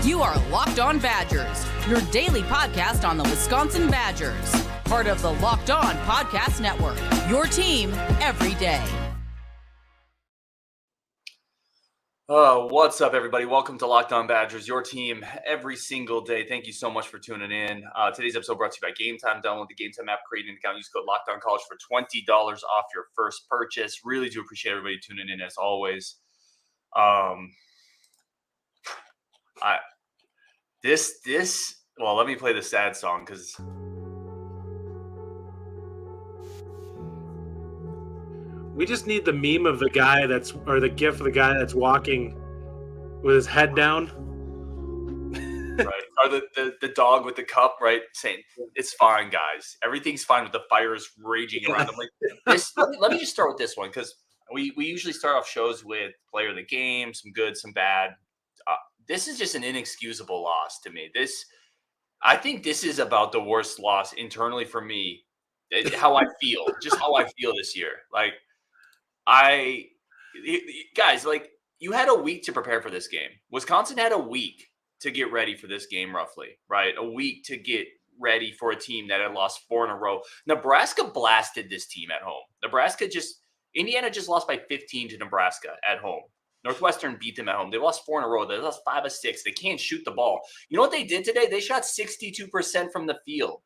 You are Locked On Badgers, your daily podcast on the Wisconsin Badgers. Part of the Locked On Podcast Network, your team every day. What's up, everybody? Welcome to Locked On Badgers, your team every single day. Thank you so much for tuning in. Today's episode brought to you by Gametime. Download the Gametime app, create an account, use code LOCKEDONCollege for $20 off your first purchase. Really do appreciate everybody tuning in as always. Well, let me play the sad song because we just need the meme of the guy or the gif of the guy that's walking with his head down. Right. Or the dog with the cup, right? Saying, it's fine, guys. Everything's fine with the fires raging around. I'm like, let me just start with this one because we usually start off shows with player of the game, some good, some bad. This is just an inexcusable loss to me. I think this is about the worst loss internally for me. How I feel this year. Guys, you had a week to prepare for this game. Wisconsin had a week to get ready for this game, roughly, right? A week to get ready for a team that had lost 4 in a row. Nebraska blasted this team at home. Indiana just lost by 15 to Nebraska at home. Northwestern beat them at home. They lost 4 in a row. They lost 5 of 6. They can't shoot the ball. You know what they did today? They shot 62% from the field.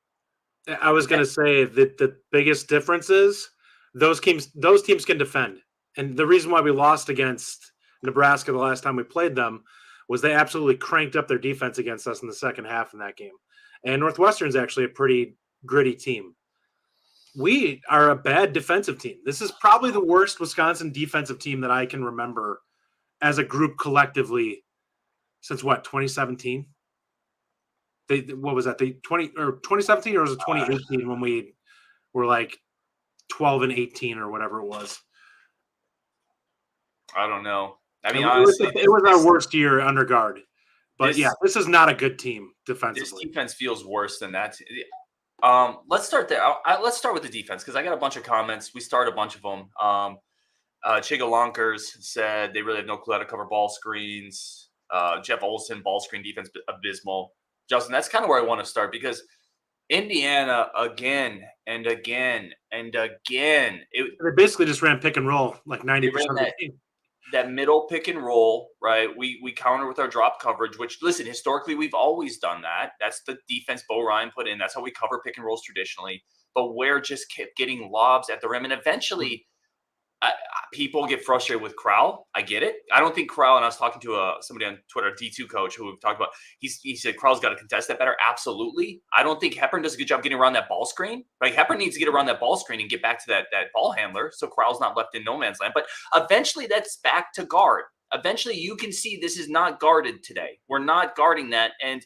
I was going to say that the biggest difference is those teams can defend. And the reason why we lost against Nebraska the last time we played them was they absolutely cranked up their defense against us in the second half in that game. And Northwestern's actually a pretty gritty team. We are a bad defensive team. This is probably the worst Wisconsin defensive team that I can remember as a group collectively since 2017? What was that? 2017 or was it 2018 when we were 12 and 18 or whatever it was? I don't know. I mean, honestly, it was our worst year under guard. But this is not a good team defensively. This defense feels worse than that. Let's start there. Let's start with the defense because I got a bunch of comments. We started a bunch of them. Chiga Lonkers said they really have no clue how to cover ball screens. Jeff Olson, ball screen defense abysmal. Justin, that's kind of where I want to start because Indiana again and again and again. They basically just ran pick and roll 90% of the game. That middle pick and roll, right? We counter with our drop coverage, which, listen, historically, we've always done that. That's the defense Bo Ryan put in. That's how we cover pick and rolls traditionally. But Ware just kept getting lobs at the rim. And eventually, people get frustrated with Crowell. I get it. I don't think Crowell, and I was talking to somebody on Twitter, a D2 coach who we've talked about, he said Crowell's got to contest that better. Absolutely. I don't think Hepburn does a good job getting around that ball screen. Hepburn needs to get around that ball screen and get back to that ball handler so Crowell's not left in no man's land. But eventually that's back to guard. Eventually you can see this is not guarded today. We're not guarding that. And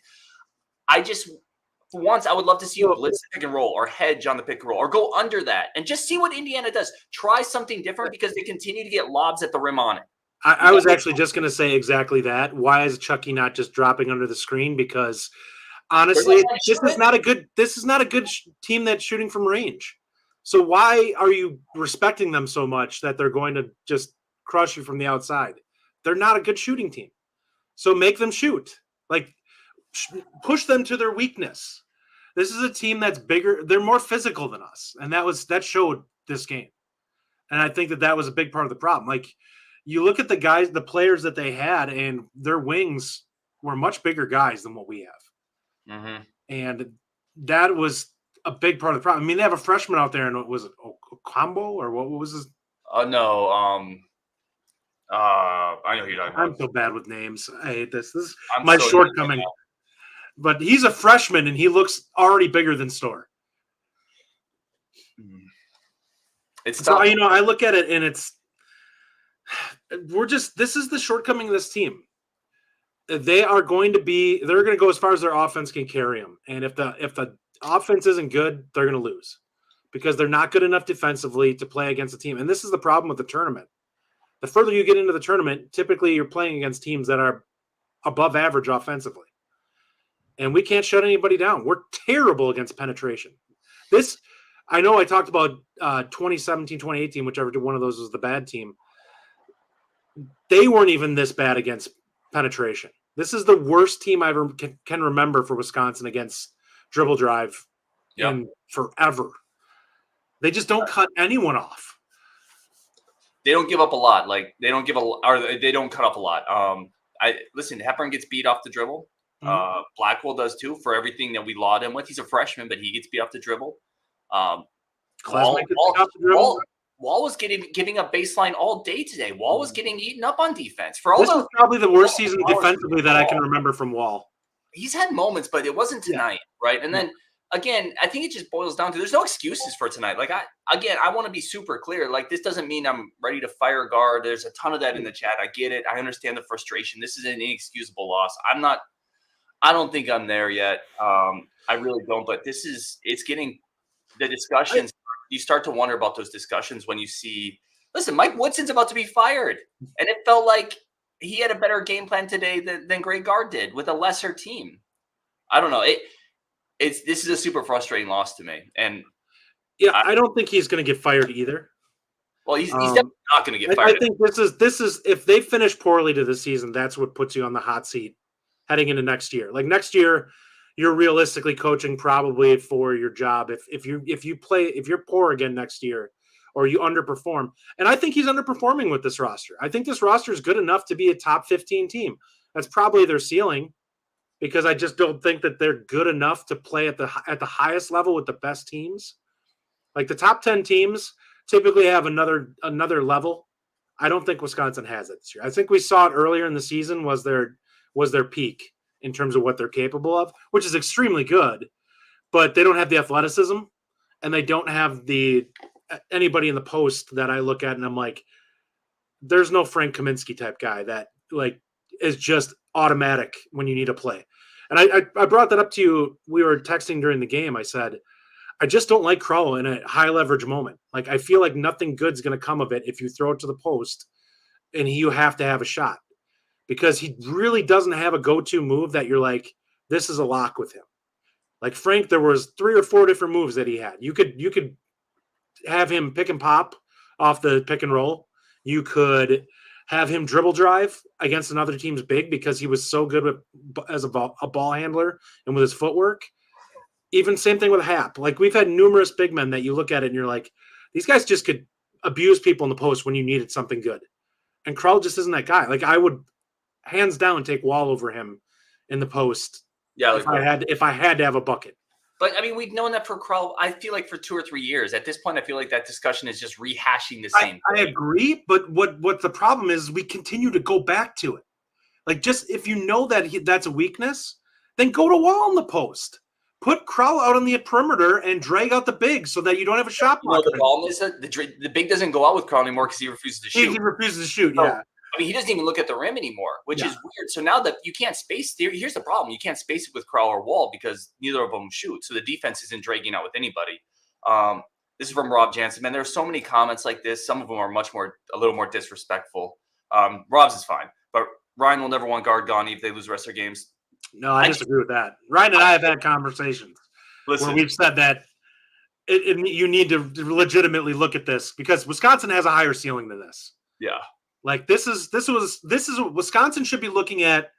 for once, I would love to see you blitz the pick and roll or hedge on the pick and roll or go under that and just see what Indiana does. Try something different because they continue to get lobs at the rim on it. I was actually just going to say exactly that. Why is Chucky not just dropping under the screen? Because honestly, this is not a good team that's shooting from range. So why are you respecting them so much that they're going to just crush you from the outside? They're not a good shooting team. So make them shoot. Push them to their weakness. This is a team that's bigger. They're more physical than us. And that showed this game. And I think that was a big part of the problem. You look at the players that they had, and their wings were much bigger guys than what we have. Mm-hmm. And that was a big part of the problem. I mean, they have a freshman out there, and what was it, Ocambo, or what was his? No. I know who you're talking about. I'm so bad with names. I hate this. This is my shortcoming. But he's a freshman, and he looks already bigger than Storr. It's so, tough. I look at it, and this is the shortcoming of this team. They're going to go as far as their offense can carry them. And if the offense isn't good, they're going to lose because they're not good enough defensively to play against a team. And this is the problem with the tournament. The further you get into the tournament, typically you're playing against teams that are above average offensively. And we can't shut anybody down. We're terrible against penetration. I know I talked about 2017, 2018, whichever one of those was the bad team. They weren't even this bad against penetration. This is the worst team I can remember for Wisconsin against dribble drive in forever. They just don't cut anyone off. They don't give up a lot. Like they don't they don't cut off a lot. Listen, Hepburn gets beat off the dribble. Mm-hmm. Blackwell does too for everything that we laud him with. He's a freshman, but he gets beat off the dribble. Wall was giving up baseline all day today. Wall was getting eaten up on defense. This is probably the worst season defensively that I can remember from Wall. He's had moments, but it wasn't tonight, right? And then again, I think it just boils down to there's no excuses for tonight. Like I want to be super clear. Like this doesn't mean I'm ready to fire a guard. There's a ton of that in the chat. I get it. I understand the frustration. This is an inexcusable loss. I don't think I'm there yet. I really don't. But it's getting the discussions. You start to wonder about those discussions when you see, listen, Mike Woodson's about to be fired. And it felt like he had a better game plan today than Greg Gard did with a lesser team. I don't know. This is a super frustrating loss to me. And I don't think he's going to get fired either. Well, he's definitely not going to get fired. I think this is if they finish poorly to the season, that's what puts you on the hot seat heading into next year. Like next year, you're realistically coaching probably for your job. If you're poor again next year or you underperform, and I think he's underperforming with this roster. I think this roster is good enough to be a top 15 team. That's probably their ceiling because I just don't think that they're good enough to play at the highest level with the best teams. Like the top 10 teams typically have another level. I don't think Wisconsin has it this year. I think we saw it earlier in the season was their peak in terms of what they're capable of, which is extremely good, but they don't have the athleticism and they don't have anybody in the post that I look at and I'm like, there's no Frank Kaminsky type guy that like is just automatic when you need to play. And I brought that up to you. We were texting during the game. I said, I just don't like Crowell in a high leverage moment. Like I feel like nothing good's going to come of it if you throw it to the post and you have to have a shot. Because he really doesn't have a go-to move that you're like, this is a lock with him. Like Frank, there was 3 or 4 different moves that he had. You could have him pick and pop off the pick and roll. You could have him dribble drive against another team's big because he was so good as a ball handler and with his footwork. Even same thing with Hap. Like we've had numerous big men that you look at it and you're like, these guys just could abuse people in the post when you needed something good. And Crowell just isn't that guy. Like I would hands down take Wall over him in the post. Yeah, like if I had to have a bucket. But I mean, we've known that for Crowell. I feel like for 2 or 3 years. At this point, I feel like that discussion is just rehashing the same. I agree, but what the problem is, we continue to go back to it. Like, just if you know that that's a weakness, then go to Wall in the post. Put Crowell out on the perimeter and drag out the big so that you don't have a shot block. The problem is that the big doesn't go out with Crowell anymore because he refuses to shoot. He refuses to shoot. Yeah. I mean, he doesn't even look at the rim anymore, which is weird. So now that you can't space, here's the problem. You can't space it with Crowell or Wall because neither of them shoot. So the defense isn't dragging out with anybody. This is from Rob Jansen. Man, there are so many comments like this. Some of them are a little more disrespectful. Rob's is fine. But Ryan will never want guard gone if they lose the rest of their games. No, I disagree with that. Ryan and I have had conversations where we've said that you need to legitimately look at this because Wisconsin has a higher ceiling than this. Yeah. Like this is what Wisconsin should be looking at.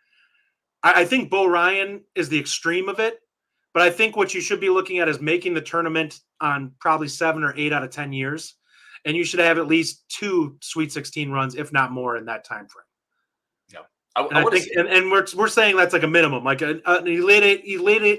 I think Bo Ryan is the extreme of it, but I think what you should be looking at is making the tournament on probably 7 or 8 out of 10 years, and you should have at least 2 Sweet 16 runs, if not more, in that time frame. Yeah, and we're saying that's like a minimum, like an elite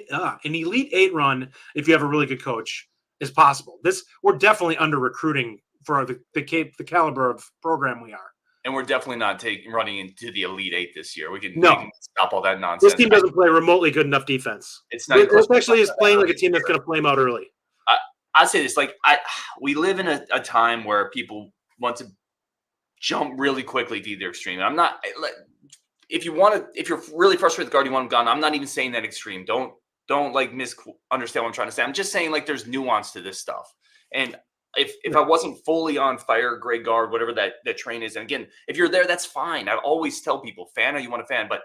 8 run. If you have a really good coach, is possible. We're definitely under recruiting for the caliber of program we are. And we're definitely not running into the Elite 8 this year. We can stop all that nonsense. This team doesn't play remotely good enough defense. It's not. Especially is playing like a team that's going to flame out early. I say this, we live in a time where people want to jump really quickly to either extreme. I'm not. If you're really frustrated with guard, you want him gone. I'm not even saying that extreme. Don't misunderstand what I'm trying to say. I'm just saying there's nuance to this stuff. And if I wasn't fully on fire, Greg Gard, whatever that train is, and again, if you're there, that's fine. I always tell people, fan or you want to fan, but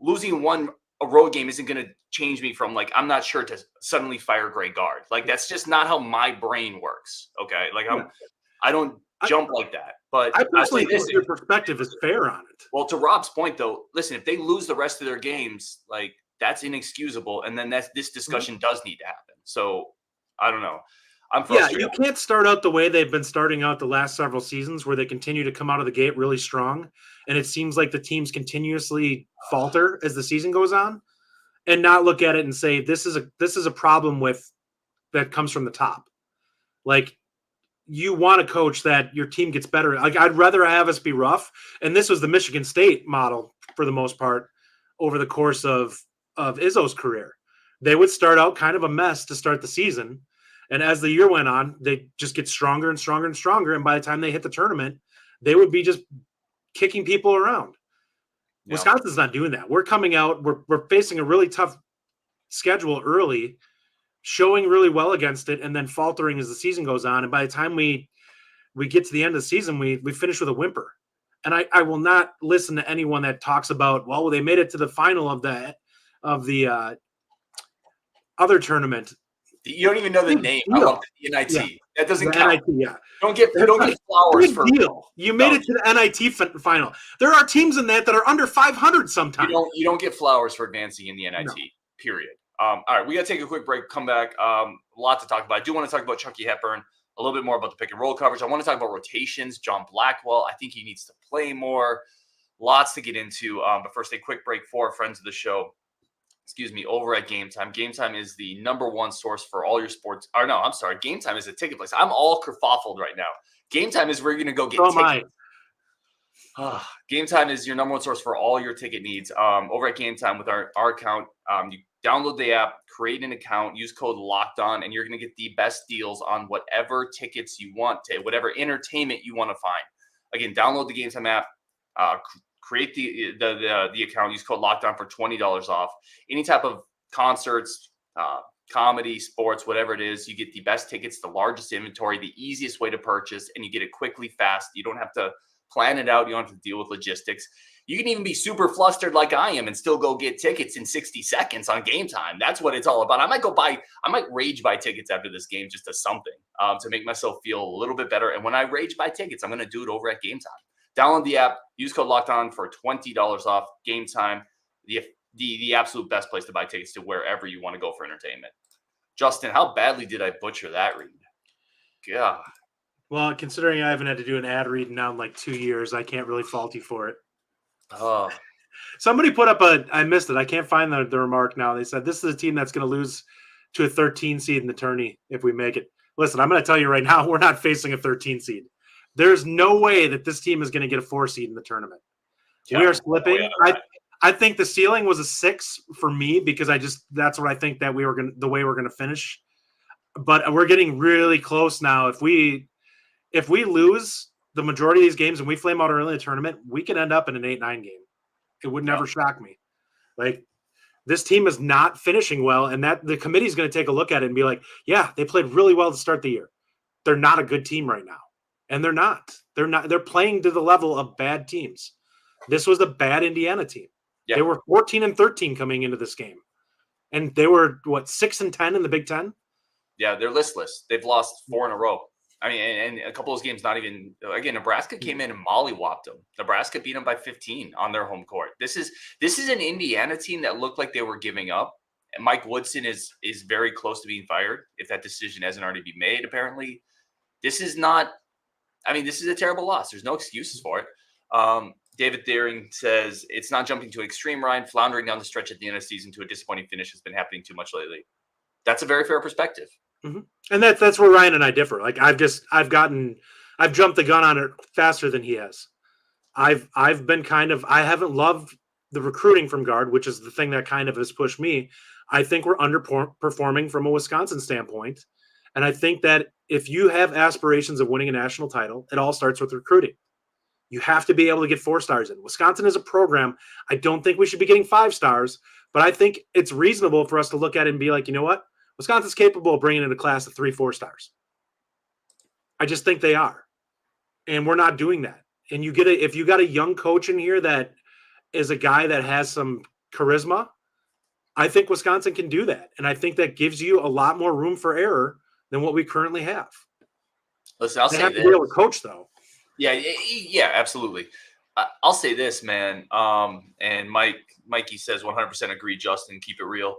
losing one a road game isn't going to change me from like, I'm not sure to suddenly fire Greg Gard. Like, that's just not how my brain works. Okay. Like I don't jump like that, but I personally think your perspective is fair on it. Well, to Rob's point though, listen, if they lose the rest of their games, like that's inexcusable. And then this discussion does need to happen. So I don't know. I'm frustrated. Yeah, you can't start out the way they've been starting out the last several seasons where they continue to come out of the gate really strong. And it seems like the teams continuously falter as the season goes on, and not look at it and say, this is a problem that comes from the top. Like, you want a coach that your team gets better. Like, I'd rather have us be rough. And this was the Michigan State model for the most part over the course of Izzo's career. They would start out kind of a mess to start the season. And as the year went on, they just get stronger and stronger and stronger. And by the time they hit the tournament, they would be just kicking people around. Yeah. Wisconsin's not doing that. We're coming out. We're facing a really tough schedule early, showing really well against it, and then faltering as the season goes on. And by the time we get to the end of the season, we finish with a whimper. And I will not listen to anyone that talks about, well, they made it to the final of the other tournament. You don't even know the name. I love the NIT. Yeah. That doesn't count. NIT, yeah. Don't get flowers for deal. You made it to the NIT final. There are teams in that are under 500 sometimes. You don't get flowers for advancing in the NIT. No. Period. All right, we got to take a quick break. Come back. A lot to talk about. I do want to talk about Chucky Hepburn. A little bit more about the pick and roll coverage. I want to talk about rotations. John Blackwell. I think he needs to play more. Lots to get into. But first, a quick break for friends of the show. Over at Gametime. Gametime is the number one source for all your sports. Or no, I'm sorry. Gametime is a ticket place. I'm all kerfuffled right now. Gametime is where you're going to go get tickets. Gametime is your number one source for all your ticket needs. Over at Gametime with our account, you download the app, create an account, use code LOCKEDON, and you're going to get the best deals on whatever tickets you want, whatever entertainment you want to find. Again, download the Gametime app. Create the account, use code LOCKEDON for $20 off. Any type of concerts, comedy, sports, whatever it is, you get the best tickets, the largest inventory, the easiest way to purchase, and you get it quickly, fast. You don't have to plan it out. You don't have to deal with logistics. You can even be super flustered like I am and still go get tickets in 60 seconds on Gametime. That's what it's all about. I might rage buy tickets after this game just to something to make myself feel a little bit better. And when I rage buy tickets, I'm going to do it over at Gametime. Download the app, use code LOCKEDON for $20 off. Gametime, the absolute best place to buy tickets to wherever you want to go for entertainment. Justin, how badly did I butcher that read? God. Well, considering I haven't had to do an ad read now in like 2 years, I can't really fault you for it. Oh. Somebody put up I missed it. I can't find the remark now. They said, this is a team that's going to lose to a 13 seed in the tourney if we make it. Listen, I'm going to tell you right now, we're not facing a 13 seed. There's no way that this team is going to get a 4 seed in the tournament. Yeah, we are slipping. I think the ceiling was a 6 for me because that's what I think that the way we're going to finish. But we're getting really close now. If we lose the majority of these games and we flame out early in the tournament, we could end up in an 8-9 game. It would never shock me. Like, this team is not finishing well, and that the committee is going to take a look at it and be like, yeah, they played really well to start the year. They're not a good team right now. And they're not. They're playing to the level of bad teams. This was a bad Indiana team. Yeah. They were 14-13 coming into this game. And they were, 6-10 in the Big Ten? Yeah, they're listless. They've lost 4 in a row. I mean, and a couple of those games not even – again, Nebraska came in and mollywopped them. Nebraska beat them by 15 on their home court. This is an Indiana team that looked like they were giving up. And Mike Woodson is very close to being fired if that decision hasn't already been made, apparently. This is not – I mean, this is a terrible loss. There's no excuses for it. David Deering says, it's not jumping to an extreme, Ryan. Floundering down the stretch at the end of the season to a disappointing finish has been happening too much lately. That's a very fair perspective. Mm-hmm. And that's where Ryan and I differ. Like, I've jumped the gun on it faster than he has. I've been I haven't loved the recruiting from guard, which is the thing that kind of has pushed me. I think we're underperforming from a Wisconsin standpoint. And I think that if you have aspirations of winning a national title, it all starts with recruiting. You have to be able to get 4 stars in. Wisconsin is a program. I don't think we should be getting 5 stars, but I think it's reasonable for us to look at it and be like, you know what? Wisconsin's capable of bringing in a class of 3-4 stars. I just think they are. And we're not doing that. And if you got a young coach in here that is a guy that has some charisma I think Wisconsin can do that. And I think that gives you a lot more room for error than what we currently have. Listen, I'll they say have this. to be able to coach, though. Yeah, absolutely. I'll say this, man. And Mikey says 100% agree, Justin, keep it real.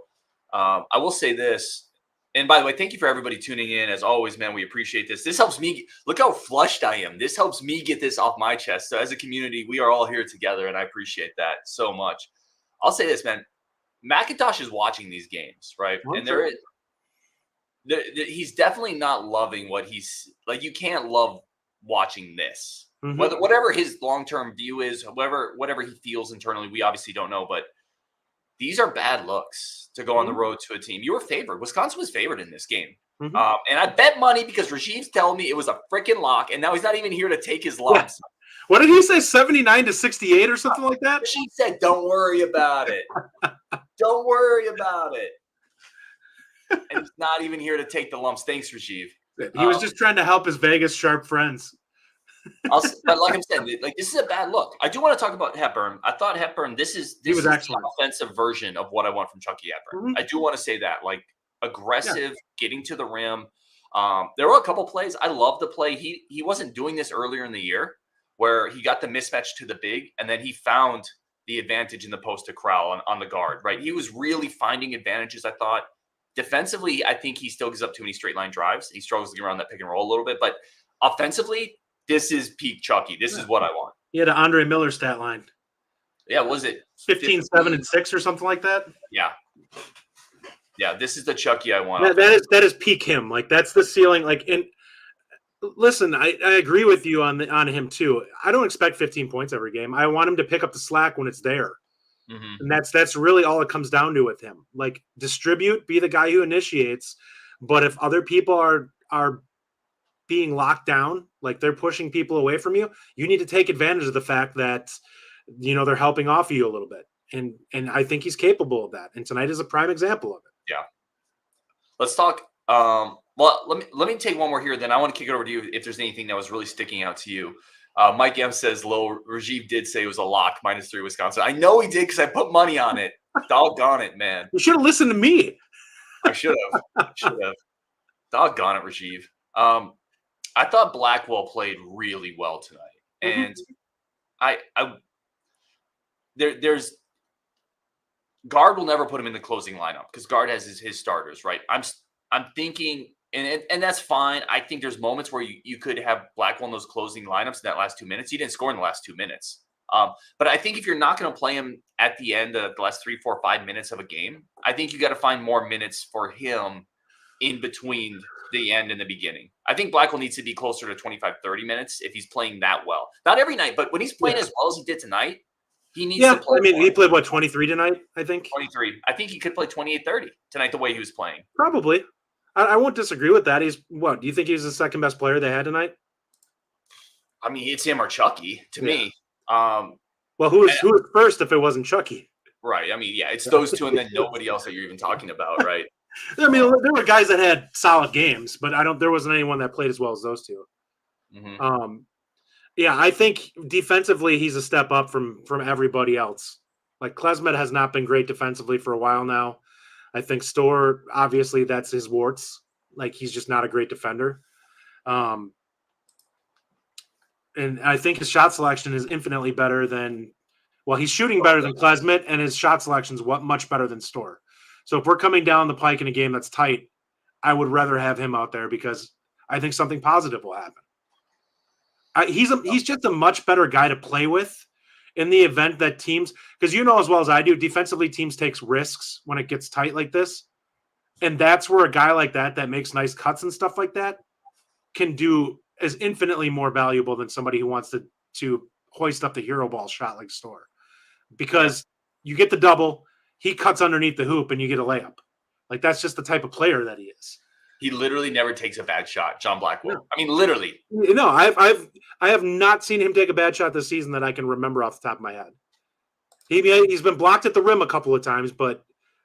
I will say this. And by the way, thank you for everybody tuning in. As always, man, we appreciate this. This helps me. Look how flushed I am. This helps me get this off my chest. So as a community, we are all here together, and I appreciate that so much. I'll say this, man. McIntosh is watching these games, right? And he's definitely not loving what he's like. You can't love watching this. Mm-hmm. Whatever his long-term view is, whatever he feels internally, we obviously don't know, but these are bad looks to go on the road to a team. You were favored. Wisconsin was favored in this game. Mm-hmm. And I bet money because Rajiv's telling me it was a freaking lock, and now he's not even here to take his lumps. Yeah. What did he say, 79-68 or something like that? Rajiv said, don't worry about it. Don't worry about it. And he's not even here to take the lumps. Thanks, Rajiv. He was just trying to help his Vegas sharp friends. But like I'm saying, like this is a bad look. I do want to talk about Hepburn. I thought Hepburn, this is the offensive version of what I want from Chucky Hepburn. Mm-hmm. I do want to say that, like aggressive, getting to the rim. There were a couple plays. I love the play. He wasn't doing this earlier in the year where he got the mismatch to the big, and then he found the advantage in the post to Crowell on the guard, right? He was really finding advantages, I thought. Defensively, I think he still gives up too many straight line drives. He struggles to get around that pick and roll a little bit. But offensively, this is peak Chucky. This is what I want. He had an Andre Miller stat line. Yeah, was it 15, 7, and 6 or something like that? Yeah. Yeah, this is the Chucky I want. That is peak him. Like, that's the ceiling. Like, and listen, I agree with you on him too. I don't expect 15 points every game. I want him to pick up the slack when it's there. Mm-hmm. And that's really all it comes down to with him. Like, distribute, be the guy who initiates. But if other people are being locked down, like they're pushing people away from you, you need to take advantage of the fact that, you know, they're helping off you a little bit. And I think he's capable of that. And tonight is a prime example of it. Yeah. Let's talk. Well, let me take one more here. Then I want to kick it over to you if there's anything that was really sticking out to you. Mike M says, Rajiv did say it was a lock, -3 Wisconsin. I know he did because I put money on it. Doggone it, man. You should have listened to me. I should have. Doggone it, Rajiv. I thought Blackwell played really well tonight. And there's guard will never put him in the closing lineup because guard has his starters, right? I'm thinking, and that's fine. I think there's moments where you could have Blackwell in those closing lineups in that last 2 minutes. He didn't score in the last 2 minutes. But I think if you're not going to play him at the end of the last 3, 4, 5 minutes of a game, I think you got to find more minutes for him in between the end and the beginning. I think Blackwell needs to be closer to 25, 30 minutes if he's playing that well. Not every night, but when he's playing as well as he did tonight, he needs to play. I mean, he played, 23 tonight, I think? 23. I think he could play 28, 30 tonight the way he was playing. Probably. I won't disagree with that. Do you think he's the second best player they had tonight? I mean, it's him or Chucky to me. Well, who was first if it wasn't Chucky? Right. I mean, yeah, it's those two and then nobody else that you're even talking about, right? I mean, there were guys that had solid games, but there wasn't anyone that played as well as those two. Mm-hmm. Yeah, I think defensively he's a step up from everybody else. Like, Klesmet has not been great defensively for a while now. I think Storr, obviously, that's his warts. Like, he's just not a great defender. And I think his shot selection is infinitely better than – well, he's shooting better than Klesmet, and his shot selection is much better than Storr. So if we're coming down the pike in a game that's tight, I would rather have him out there because I think something positive will happen. He's just a much better guy to play with in the event that teams – because you know as well as I do, defensively teams takes risks when it gets tight like this. And that's where a guy like that makes nice cuts and stuff like that can do – is infinitely more valuable than somebody who wants to hoist up the hero ball shot like Storr. Because you get the double – he cuts underneath the hoop and you get a layup. Like, that's just the type of player that he is. He literally never takes a bad shot, John Blackwell. No. I mean, literally. No, I have not seen him take a bad shot this season that I can remember off the top of my head. He's been blocked at the rim a couple of times, but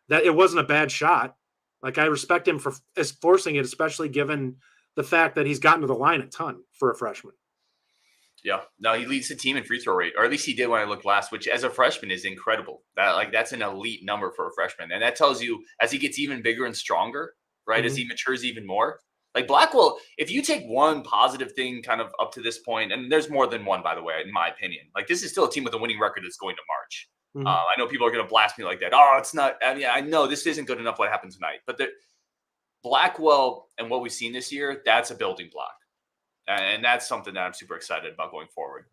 that it wasn't a bad shot. Like, I respect him for forcing it, especially given the fact that he's gotten to the line a ton for a freshman. Yeah, no, he leads the team in free throw rate, or at least he did when I looked last, which as a freshman is incredible. That's an elite number for a freshman, and that tells you as he gets even bigger and stronger, right? As he matures even more. Like Blackwell, if you take one positive thing kind of up to this point, and there's more than one, by the way, in my opinion. Like this is still a team with a winning record that's going to March. I know people are going to blast me like that. Oh, it's not. I mean, I know this isn't good enough. What happened tonight, but Blackwell and what we've seen this year, that's a building block. And that's something that I'm super excited about going forward.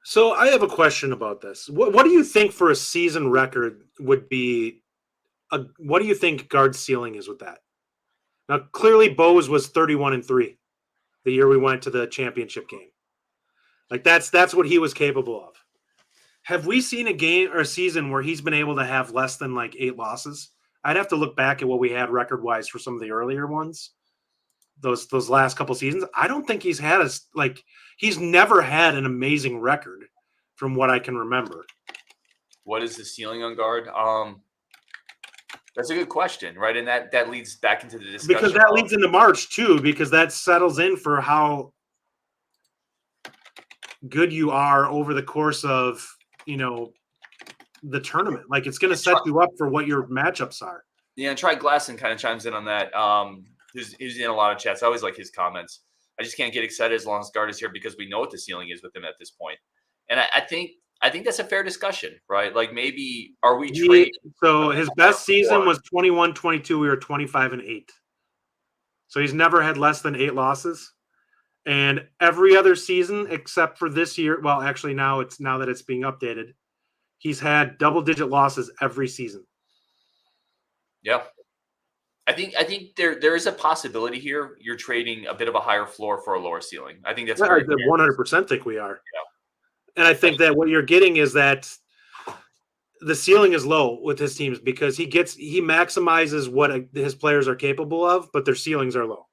So I have a question about this. What do you think for a season record would be? What do you think guard ceiling is with that? Now, clearly, Bose was 31-3 the year we went to the championship game. Like that's what he was capable of. Have we seen a game or a season where he's been able to have less than like 8 losses? I'd have to look back at what we had record-wise for some of the earlier ones. Those last couple seasons, I don't think he's had he's never had an amazing record from what I can remember. What is the ceiling on guard? That's a good question, right? And that leads back into the discussion. Because that leads into March too, because that settles in for how good you are over the course of, the tournament. Like it's going to set you up for what your matchups are. Yeah, and Tri Glasson kind of chimes in on that. He's in a lot of chats. I always like his comments. I just can't get excited as long as guard is here because we know what the ceiling is with him at this point. And I think that's a fair discussion, right? Like maybe are we trading? So his best season was 21-22. We were 25-8. So he's never had less than 8 losses. And every other season except for this year, well, actually now that it's being updated, he's had double-digit losses every season. Yeah. I think there is a possibility here. You're trading a bit of a higher floor for a lower ceiling. I think that's I 100% think we are. Yeah. And I think that what you're getting is that the ceiling is low with his teams because he maximizes what his players are capable of, but their ceilings are low.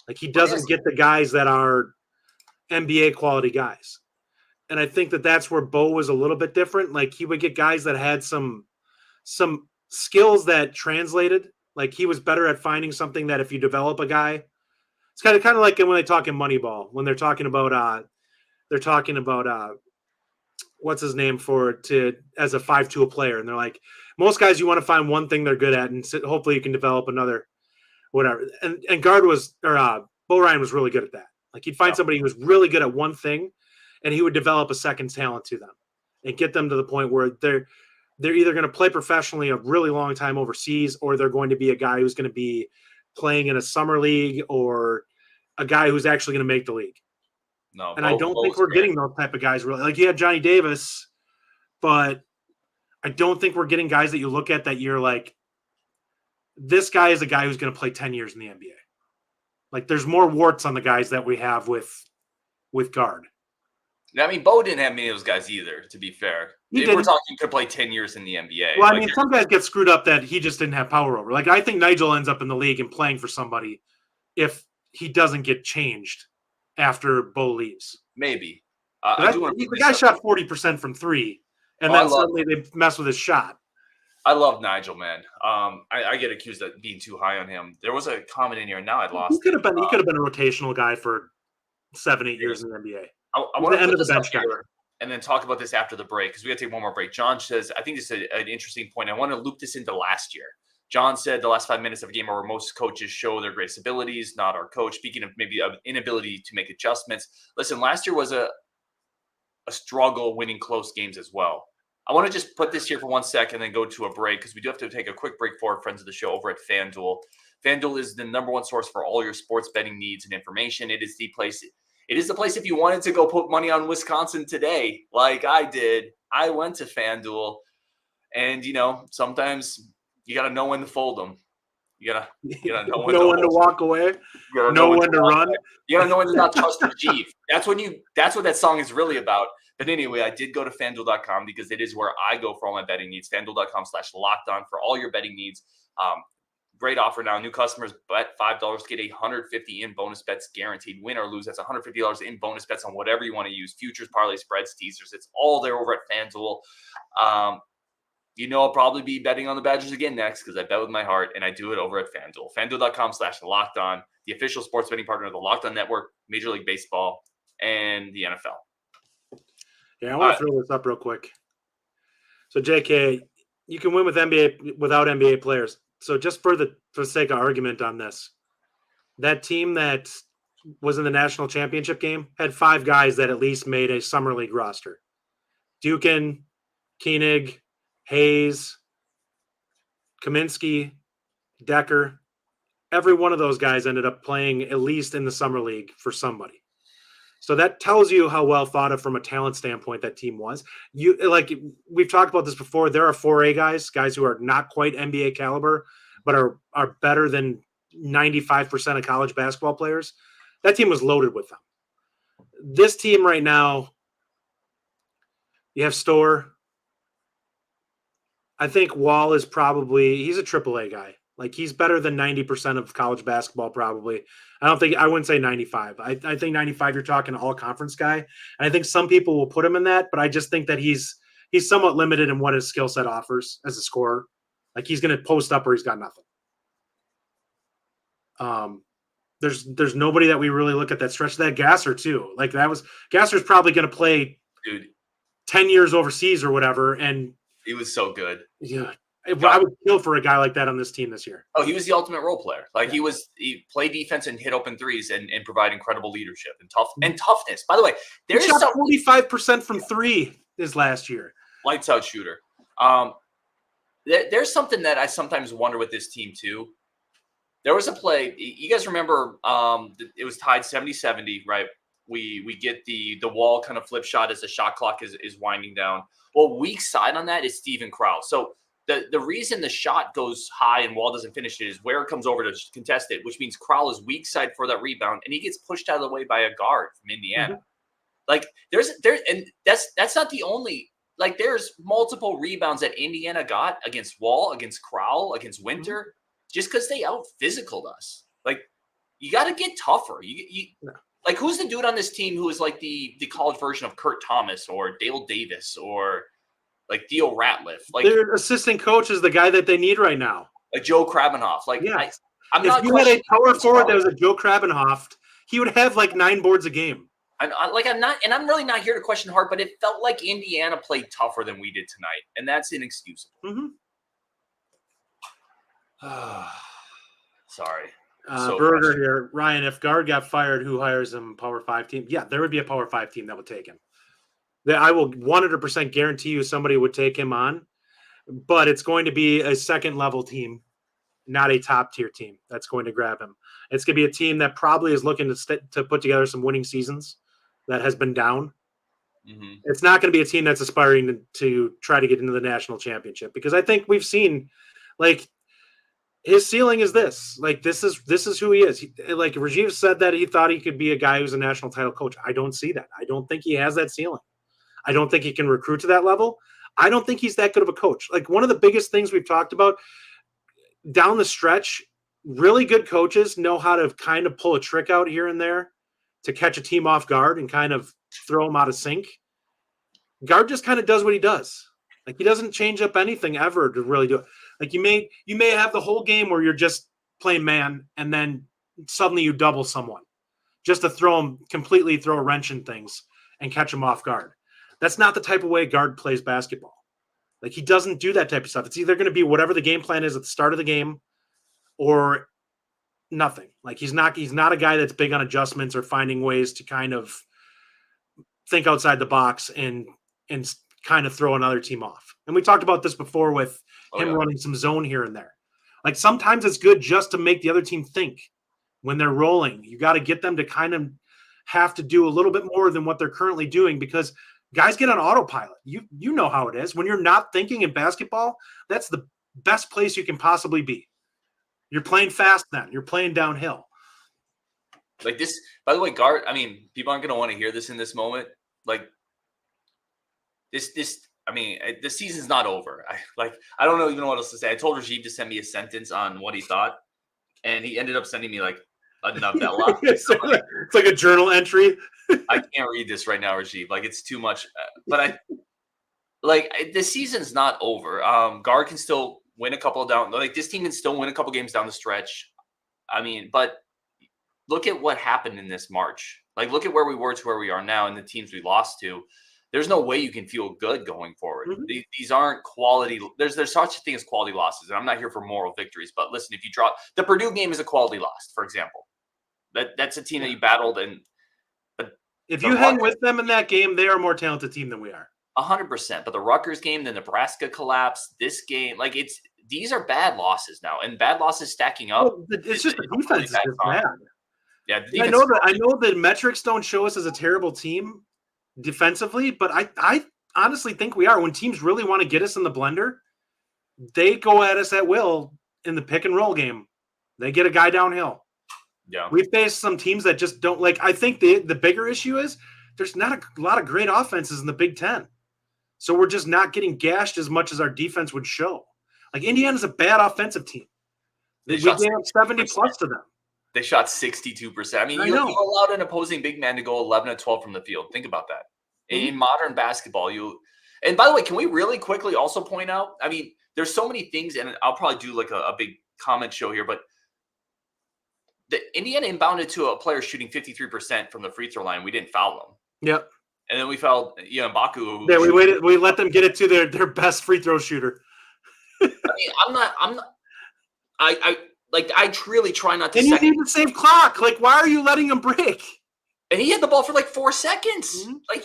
Like he doesn't get the guys that are NBA quality guys. And I think that that's where Bo was a little bit different. Like he would get guys that had some skills that translated. Like he was better at finding something that if you develop a guy, it's kind of like when they talk in Moneyball, when they're talking about what's his name as a 5-tool player. And they're like, most guys, you want to find one thing they're good at and hopefully you can develop another, whatever. And Bo Ryan was really good at that. Like he'd find somebody who was really good at one thing and he would develop a second talent to them and get them to the point where they're either going to play professionally a really long time overseas, or they're going to be a guy who's going to be playing in a summer league, or a guy who's actually going to make the league. No, and I don't think we're getting those type of guys really. Like you have Johnny Davis, but I don't think we're getting guys that you look at that you're like, this guy is a guy who's going to play 10 years in the NBA. Like there's more warts on the guys that we have with guard. I mean, Bo didn't have many of those guys either, to be fair. We're talking could play 10 years in the NBA. Well, I mean, some guys get screwed up that he just didn't have power over. Like, I think Nigel ends up in the league and playing for somebody if he doesn't get changed after Bo leaves. Maybe. The guy shot 40% from 3, and then suddenly they mess with his shot. I love Nigel, man. I get accused of being too high on him. There was a comment in here, and now I'd lost. He could have been a rotational guy for 7-8 years in the NBA. I want to end of the bench guy and then talk about this after the break because we got to take one more break. John says, I think this is an interesting point. I want to loop this into last year. John said the last 5 minutes of a game are where most coaches show their greatest abilities, not our coach. Speaking of maybe of inability to make adjustments. Listen, last year was a struggle winning close games as well. I want to just put this here for 1 second and then go to a break because we do have to take a quick break for our friends of the show over at FanDuel. FanDuel is the #1 source for all your sports betting needs and information. It is the place if you wanted to go put money on Wisconsin today, like I did. I went to FanDuel, and sometimes you got to know when to fold them. You gotta know when to walk away. Know when to run. You gotta know when to not trust Rajiv. That's what that song is really about. But anyway, I did go to FanDuel.com because it is where I go for all my betting needs. FanDuel.com/LockedOn for all your betting needs. Great offer now. New customers bet $5, get $150 in bonus bets guaranteed. Win or lose, that's $150 in bonus bets on whatever you want to use. Futures, parlays, spreads, teasers. It's all there over at FanDuel. I'll probably be betting on the Badgers again next because I bet with my heart, and I do it over at FanDuel. FanDuel.com/LockedOn. the official sports betting partner of the Locked On Network, Major League Baseball, and the NFL. Yeah, I want to throw this up real quick. So, JK, you can win with NBA without NBA players. So, just for the sake of argument on this, that team that was in the national championship game had 5 guys that at least made a summer league roster: Dukin, Koenig, Hayes, Kaminsky, Decker. Every one of those guys ended up playing at least in the summer league for somebody. So that tells you how well thought of from a talent standpoint that team was. We've talked about this before. There are 4A guys who are not quite NBA caliber, but are better than 95% of college basketball players. That team was loaded with them. This team right now, you have Storr. I think Wall is he's a AAA guy. Like, he's better than 90% of college basketball, probably. I wouldn't say 95. I think 95, you're talking all conference guy. And I think some people will put him in that, but I just think that he's somewhat limited in what his skill set offers as a scorer. Like, he's going to post up or he's got nothing. There's nobody that we really look at that stretch. That Gasser too. Like, Gasser's probably going to play 10 years overseas or whatever. And he was so good. Yeah. I would kill for a guy like that on this team this year. Oh, he was the ultimate role player. Like, he played defense and hit open threes and provide incredible leadership and toughness. By the way, there's 45% from 3 this last year. Lights out shooter. There's something that I sometimes wonder with this team too. There was a play. You guys remember? It was tied 70-70, right? We get the Wall kind of flip shot as the shot clock is winding down. Well, weak side on that is Steven Crowell. So the reason the shot goes high and Wall doesn't finish it is where it comes over to contest it, which means Crowell is weak side for that rebound, and he gets pushed out of the way by a guard from Indiana. Mm-hmm. Like, and that's not the only. Like, there's multiple rebounds that Indiana got against Wall, against Crowell, against Winter, just because they out physicaled us. Like, you got to get tougher. Like, who's the dude on this team who is like the college version of Kurt Thomas or Dale Davis or like Theo Ratliff? Like, their assistant coach is the guy that they need right now. Like Joe Krabbenhoft. Like, yeah. I'm if not. You had a power forward that was a Joe Krabbenhoft, he would have like 9 boards a game. I'm really not here to question Hart, but it felt like Indiana played tougher than we did tonight, and that's inexcusable. Mm-hmm. Sorry. Burger here. Ryan, if Guard got fired, who hires him? Power 5 team? Yeah, there would be a Power 5 team that would take him. I will 100% guarantee you somebody would take him on, but it's going to be a second-level team, not a top-tier team that's going to grab him. It's going to be a team that probably is looking to put together some winning seasons that has been down. Mm-hmm. It's not going to be a team that's aspiring to try to get into the national championship, because I think we've seen, like, his ceiling is this. Like, this is who he is. Like, Rajiv said that he thought he could be a guy who's a national title coach. I don't see that. I don't think he has that ceiling. I don't think he can recruit to that level. I don't think he's that good of a coach. Like, one of the biggest things we've talked about down the stretch, really good coaches know how to kind of pull a trick out here and there to catch a team off guard and kind of throw them out of sync. Guard just kind of does what he does. Like, he doesn't change up anything ever to really do it. Like, you may have the whole game where you're just playing man, and then suddenly you double someone just to completely throw a wrench in things and catch them off guard. That's not the type of way Guard plays basketball. Like, he doesn't do that type of stuff. It's either going to be whatever the game plan is at the start of the game or nothing. Like, he's not a guy that's big on adjustments or finding ways to kind of think outside the box and kind of throw another team off. And we talked about this before with him running some zone here and there. Like, sometimes it's good just to make the other team think when they're rolling. You got to get them to kind of have to do a little bit more than what they're currently doing, because guys get on autopilot. You know how it is. When you're not thinking in basketball, that's the best place you can possibly be. You're playing fast then. You're playing downhill. Like this, by the way, Guard, I mean, people aren't going to want to hear this in this moment. Like, the season's not over. I don't know even what else to say. I told Rajiv to send me a sentence on what he thought, and he ended up sending me like a novella. It's like a journal entry. I can't read this right now, Rajiv. Like, it's too much. But the season's not over. Guard can still win a couple down. Like, this team can still win a couple games down the stretch. I mean, but look at what happened in this March. Like, look at where we were to where we are now and the teams we lost to. There's no way you can feel good going forward. These aren't quality. There's such a thing as quality losses, and I'm not here for moral victories. But listen, if you drop the Purdue game is a quality loss, for example. That's a team that you battled, and if you hang with them in that game, they are a more talented team than we are. 100%. But the Rutgers game, the Nebraska collapse, this game, like these are bad losses now, and bad losses stacking up. Well, it's just the defense is just bad. Yeah, I know that metrics don't show us as a terrible team defensively, but I honestly think we are. When teams really want to get us in the blender, they go at us at will in the pick and roll game. They get a guy downhill. Yeah, we face some teams that just don't like. I think the bigger issue is there's not a lot of great offenses in the Big Ten, so we're just not getting gashed as much as our defense would show. Like Indiana's a bad offensive team. We gave up 70 plus to them. They shot 62%. I mean, you allowed an opposing big man to go 11 of 12 from the field. Think about that. In modern basketball, and by the way, can we really quickly also point out, I mean, there's so many things, and I'll probably do like a big comment show here, but the Indiana inbounded to a player shooting 53% from the free throw line. We didn't foul them. Yep. And then we fouled Mbaku. Yeah, we let them get it to their best free throw shooter. I mean, I really try not to. And you need to save clock. Like, why are you letting him break? And he had the ball for like 4 seconds. Like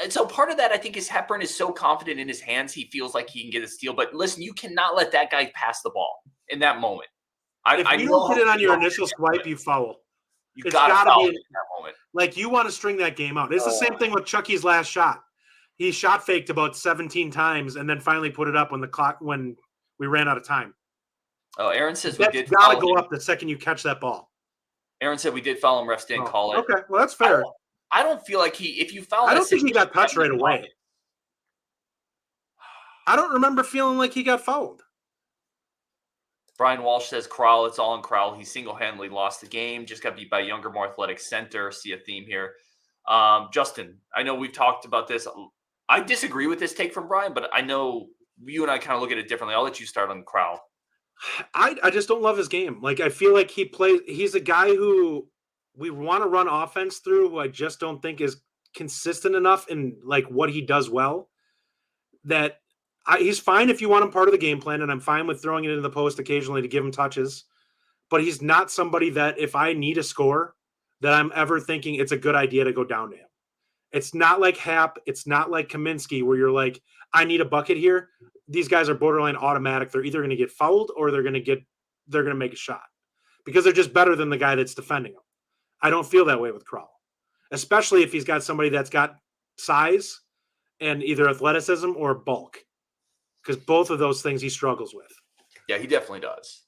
so part of that I think is Hepburn is so confident in his hands he feels like he can get a steal. But listen, you cannot let that guy pass the ball in that moment. If you don't get it on your initial swipe, you foul. You got to foul in that moment. Like you want to string that game out. It's the same thing with Chucky's last shot. He shot faked about 17 times and then finally put it up when we ran out of time. Oh, Aaron says we did. Got to go up the second you catch that ball. Aaron said we did foul him. Refs didn't call it. Okay, well that's fair. I don't feel like if you foul. I don't think he got touched right away. I don't remember feeling like he got fouled. Brian Walsh says Crowell. It's all on Crowell. He single-handedly lost the game. Just got beat by a younger, more athletic center. See a theme here. Justin, I know we've talked about this. I disagree with this take from Brian, but I know you and I kind of look at it differently. I'll let you start on Crowell. I just don't love his game. Like, I feel like he's a guy who we want to run offense through, who I just don't think is consistent enough in like what he does well. That he's fine if you want him part of the game plan, and I'm fine with throwing it into the post occasionally to give him touches. But he's not somebody that if I need a score, that I'm ever thinking it's a good idea to go down to him. It's not like Hap. It's not like Kaminsky where you're like, I need a bucket here. These guys are borderline automatic. They're either going to get fouled or they're going to make a shot because they're just better than the guy that's defending them. I don't feel that way with Crowell, especially if he's got somebody that's got size and either athleticism or bulk, because both of those things he struggles with. Yeah, he definitely does.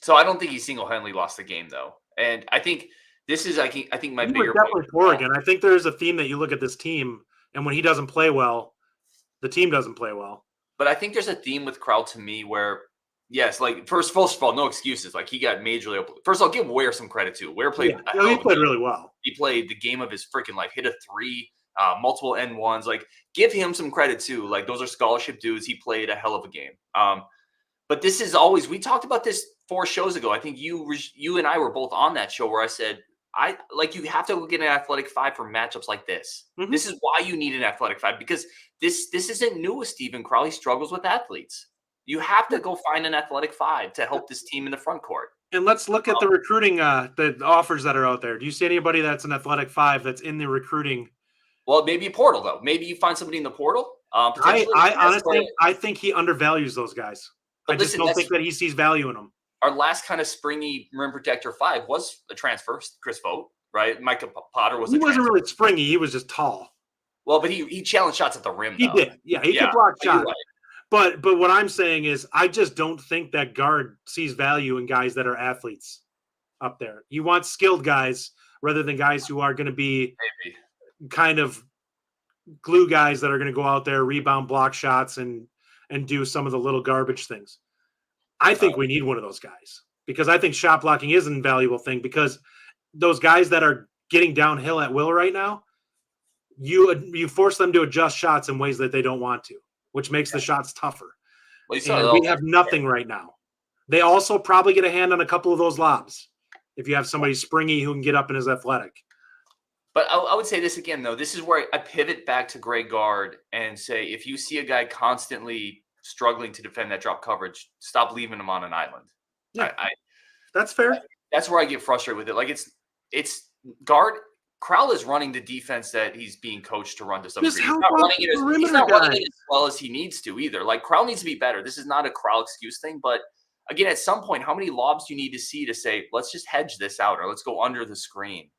So I don't think he single-handedly lost the game though. And I think this is, I think my bigger definitely Oregon. I think there is a theme that you look at this team, and when he doesn't play well, the team doesn't play well. But I think there's a theme with Crowell to me where, yes, like first of all, no excuses. Like he got majorly open. First, I'll give Ware some credit too. Ware played. Yeah, he played really well. He played the game of his freaking life. Hit a three, multiple N1s. Like give him some credit too. Like those are scholarship dudes. He played a hell of a game. But this is always. We talked about this 4 shows ago. I think you and I were both on that show where I said, you have to get an athletic 5 for matchups like this. Mm-hmm. This is why you need an athletic 5 because this isn't new with Stephen Crowley. Struggles with athletes. You have to go find an athletic 5 to help this team in the front court. And let's look at the recruiting, the offers that are out there. Do you see anybody that's an athletic 5 that's in the recruiting? Well, maybe a portal though. Maybe you find somebody in the portal. I honestly, I think he undervalues those guys. I just don't think that he sees value in them. Our last kind of springy rim protector 5 was a transfer, Chris Vogt, right? Micah Potter was. He wasn't really springy. He was just tall. Well, but he challenged shots at the rim. He did. Yeah, he could block shots. Right. But what I'm saying is, I just don't think that guard sees value in guys that are athletes up there. You want skilled guys rather than guys who are going to be kind of glue guys that are going to go out there, rebound, block shots, and do some of the little garbage things. I think we need one of those guys because I think shot blocking is an invaluable thing because those guys that are getting downhill at will right now, you force them to adjust shots in ways that they don't want to, which makes the shots tougher. Well, and we have nothing right now. They also probably get a hand on a couple of those lobs. if you have somebody springy who can get up and is athletic. But I would say this again, though. This is where I pivot back to Greg Gard and say, if you see a guy constantly struggling to defend that drop coverage, stop leaving him on an island. Yeah, that's fair. That's where I get frustrated with it. Like it's Gard. Crowell is running the defense that he's being coached to run to some degree. He's not running it as well as he needs to either. Like Crowell needs to be better. This is not a Crowell excuse thing, but again, at some point, how many lobs do you need to see to say, let's just hedge this out or let's go under the screen?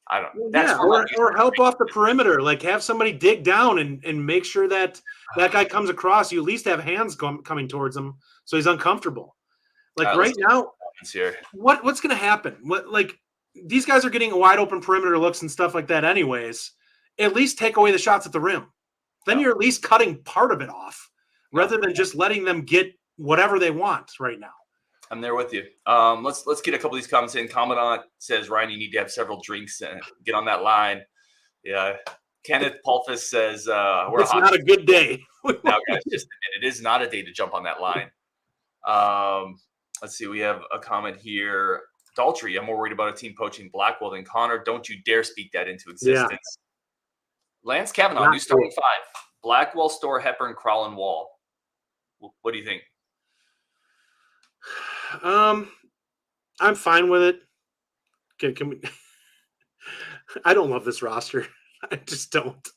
I don't know. That's or help off the perimeter. Like have somebody dig down and make sure that guy comes across. You at least have hands coming towards him so he's uncomfortable. Like right now, what's going to happen? These guys are getting wide open perimeter looks and stuff like that anyways. At least take away the shots at the rim. Then you're at least cutting part of it off rather than just letting them get whatever they want right now. I'm there with you. Let's get a couple of these comments in. Commandant says, Ryan, you need to have several drinks and get on that line. Yeah. Kenneth Pulfus says, it's not a good day. Now, guys, just admit it is not a day to jump on that line. Let's see. We have a comment here. Daltrey, I'm more worried about a team poaching Blackwell than Connor. Don't you dare speak that into existence. Yeah. Lance Kavanaugh, new starting five. Blackwell, Storr, Hepburn, Crowell, and Wall. What do you think? I'm fine with it. Okay, can we? I don't love this roster. I just don't.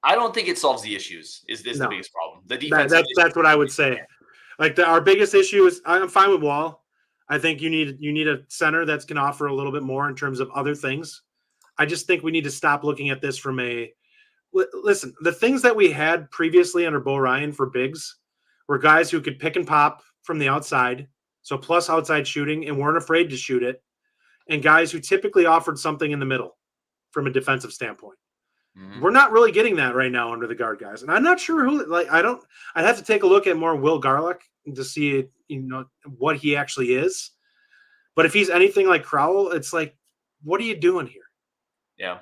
I don't think it solves the issues. Is this the biggest problem? The defense. That's what I would say. Like our biggest issue is I'm fine with Wall. I think you need a center that's going to offer a little bit more in terms of other things. I just think we need to stop looking at this from listen, the things that we had previously under Bo Ryan for bigs were guys who could pick and pop from the outside, so plus outside shooting and weren't afraid to shoot it, and guys who typically offered something in the middle from a defensive standpoint. Mm-hmm. We're not really getting that right now under the guard guys. And I'm not sure who, I'd have to take a look at more Will Garlick to see, what he actually is. But if he's anything like Crowell, it's like, what are you doing here? Yeah.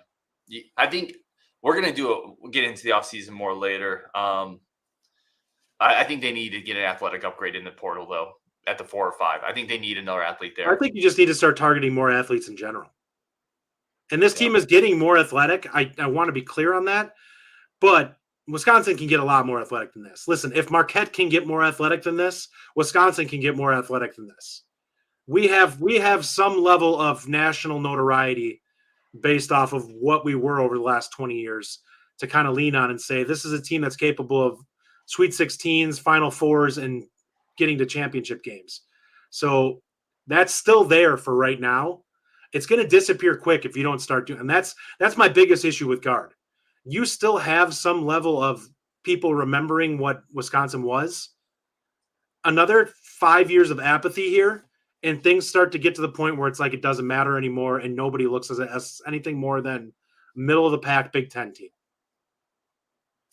I think we're going to we'll get into the offseason more later. I think they need to get an athletic upgrade in the portal, though, at the 4 or 5. I think they need another athlete there. I think you just need to start targeting more athletes in general. And this team is getting more athletic. I want to be clear on that. But Wisconsin can get a lot more athletic than this. Listen, if Marquette can get more athletic than this, Wisconsin can get more athletic than this. We have some level of national notoriety based off of what we were over the last 20 years to kind of lean on and say, this is a team that's capable of Sweet 16s, Final Fours, and getting to championship games. So that's still there for right now. It's going to disappear quick if you don't start doing, and that's my biggest issue with guard. You still have some level of people remembering what Wisconsin was. Another 5 years of apathy here, and things start to get to the point where it's like it doesn't matter anymore, and nobody looks as anything more than middle of the pack Big Ten team.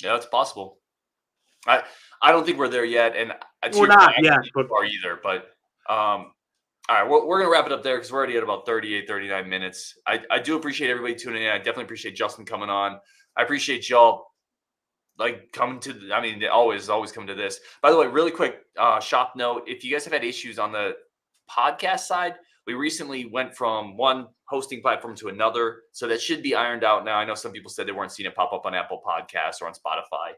Yeah, it's possible. I don't think we're there yet, and we're not yet, either. But all right, we're going to wrap it up there because we're already at about 38, 39 minutes. I do appreciate everybody tuning in. I definitely appreciate Justin coming on. I appreciate y'all coming to. They always come to this. By the way, really quick shop note: if you guys have had issues on the podcast side, we recently went from one hosting platform to another, so that should be ironed out now. I know some people said they weren't seeing it pop up on Apple Podcasts or on Spotify.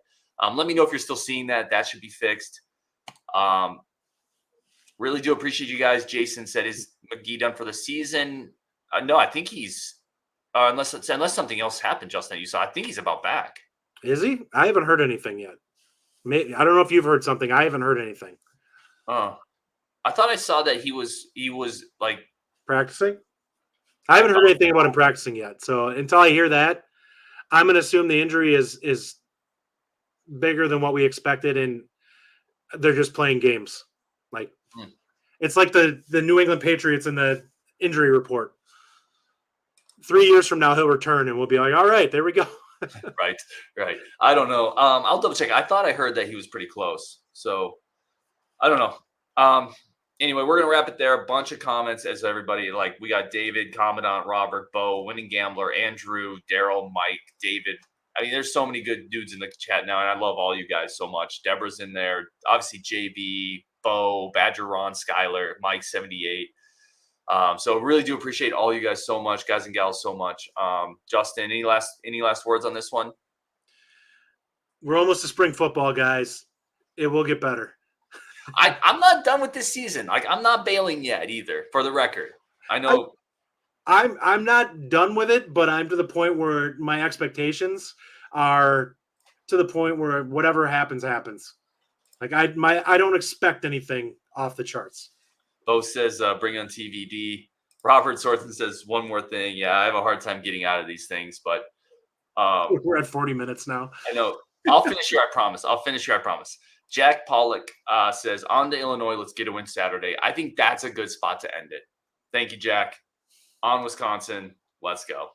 Let me know if you're still seeing that. That should be fixed. Really do appreciate you guys. Jason said, "Is McGee done for the season?" No, I think he's unless something else happened, Justin. You saw. I think he's about back. Is he? I haven't heard anything yet. Maybe, I don't know if you've heard something. I haven't heard anything. Oh, I thought I saw that he was like practicing. I haven't heard anything about him practicing yet. So until I hear that, I'm going to assume the injury is bigger than what we expected, and they're just playing games. It's like the New England Patriots in the injury report. 3 years from now, he'll return, and we'll be like, all right, there we go. Right. I don't know. I'll double check. I thought I heard that he was pretty close. So I don't know. Anyway, we're going to wrap it there. A bunch of comments as everybody. We got David, Commandant, Robert, Bo, Winning Gambler, Andrew, Daryl, Mike, David. There's so many good dudes in the chat now, and I love all you guys so much. Deborah's in there. Obviously, JB, Bo, Badger Ron, Skyler, Mike 78. So really do appreciate all you guys so much, guys and gals so much. Justin, any last words on this one? We're almost to spring football, guys. It will get better. I'm not done with this season. Like, I'm not bailing yet either, for the record. I know I'm not done with it, but I'm to the point where my expectations are to the point where whatever happens. Like I don't expect anything off the charts. Bo says bring on TVD. Robert Sorton says one more thing. Yeah, I have a hard time getting out of these things, but we're at 40 minutes now. I know. I'll finish here, I promise. Jack Pollock says, on to Illinois, let's get a win Saturday. I think that's a good spot to end it. Thank you, Jack. On Wisconsin, let's go.